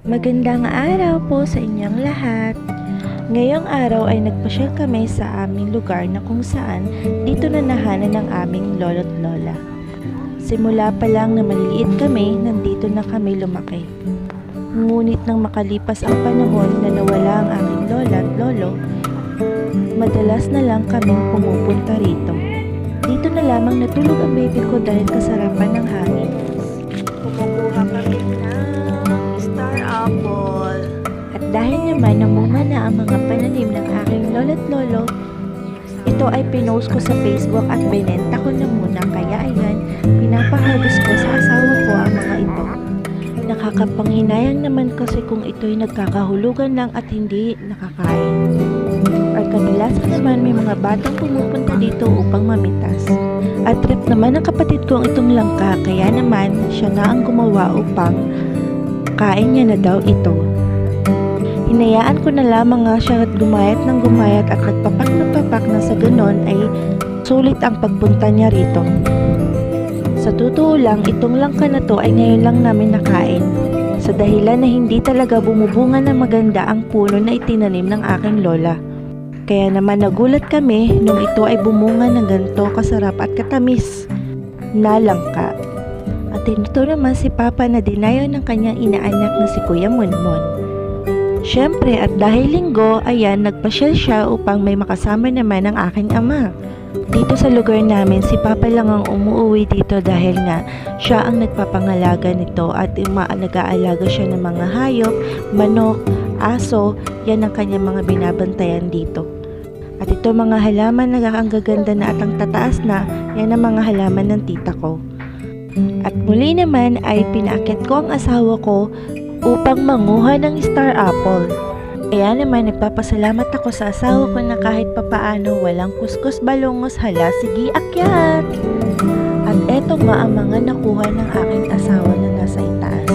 Magandang araw po sa inyong lahat. Ngayong araw ay nagpasyal kami sa aming lugar na kung saan dito na nahanan ng aming lolo't lola. Simula pa lang na maliliit kami, nandito na kami lumaki. Ngunit nang makalipas ang panahon na nawala ang aming lola at lolo, madalas na lang kaming pumupunta rito. Dito na lamang natulog ang baby ko dahil kasarapan ng hangin. Kumukuha kami ng star apple. At dahil naman namunga na ang mga pananim ng aking lolo't lolo, ito ay pinost ko sa Facebook at binenta ko na muna, kaya ayan, pinapaharvest ko sa asawa ko ang mga ito. Nakakapanghinayang naman kasi kung ito'y nagkakahulugan lang at hindi nakakain. At kadalasan naman may mga batang pumupunta dito upang mamitas. At trip naman ng kapatid kong itong langka, kaya naman siya na ang gumawa upang kain niya na daw ito. Hinayaan ko na lamang nga siya at gumayat at nagpapak na sa ganon ay sulit ang pagpunta niya rito. Sa totoo lang, itong langka na to ay ngayon lang namin nakain. Sa dahilan na hindi talaga bumubunga na maganda ang puno na itinanim ng aking lola. Kaya naman nagulat kami nung ito ay bumunga ng ganito kasarap at katamis na langka. At ito naman si Papa na dinayo ng kanyang inaanak na si Kuya Munmon. Siyempre at dahil linggo, ayan, nagpasyal siya upang may makasama naman ang aking ama. Dito sa lugar namin, si Papa lang ang umuwi dito dahil nga siya ang nagpapangalaga nito at nag-aalaga siya ng mga hayop, manok, aso, yan ang kanyang mga binabantayan dito. At ito mga halaman na ang gaganda na at ang tataas na, yan ang mga halaman ng tita ko. At muli naman ay pinaakyat ko ang asawa ko upang manguha ng star apple. Kaya naman nagpapasalamat ako sa asawa ko na kahit papaano walang kuskus balungos, hala sige akyat. At eto nga ang mga nakuha ng aking asawa na nasa itaas.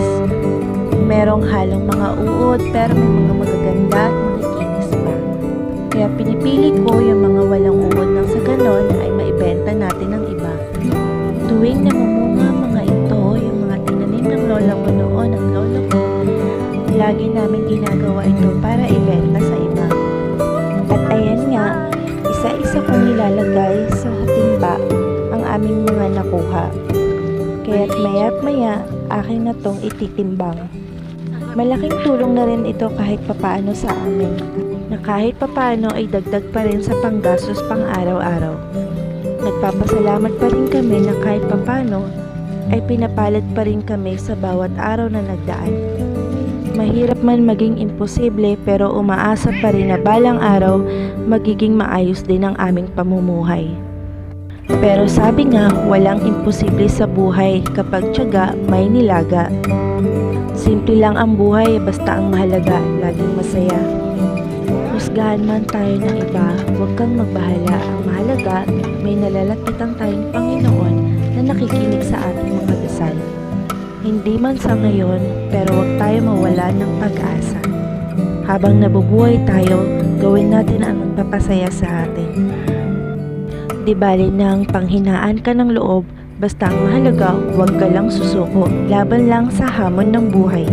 Merong halong mga uod pero may mga magaganda at makikinis pa. Kaya pinipili ko yung mga walang uod nang sa ganon ay maibenta natin ng iba. Tuwing namumunga mga ito, yung mga tinanim ng lola ko noon at lolo ko, lagi namin ginagawa ito para ibenta sa iba. At ayan nga, isa-isa kong nilalagay sa timba ang aming mga nakuha. Kaya't maya't maya, akin na tong ititimbang. Malaking tulong na rin ito kahit papaano sa amin, na kahit papaano ay dagdag pa rin sa panggastos pang araw-araw. Nagpapasalamat pa rin kami na kahit papaano ay pinapalad pa rin kami sa bawat araw na nagdaan. Mahirap man maging imposible pero umaasa pa rin na balang araw magiging maayos din ang aming pamumuhay. Pero sabi nga, walang imposible sa buhay kapag tiyaga may nilaga. Simple lang ang buhay basta ang mahalaga, laging masaya. Husgahan man tayo ng iba, huwag kang magbahala. Ang mahalaga, may nalalapitang tayong Panginoon na nakikinig sa ating mga dasal. Hindi man sa ngayon, pero huwag tayo mawala ng pag-asa. Habang nabubuhay tayo, gawin natin ang magpapasaya sa atin. Di bali nang panghinaan ka ng loob, basta ang mahalaga, huwag ka lang susuko, laban lang sa hamon ng buhay.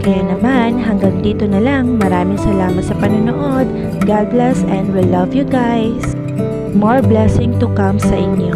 Kaya naman, hanggang dito na lang. Maraming salamat sa panonood. God bless and we love you guys. More blessing to come sa inyo.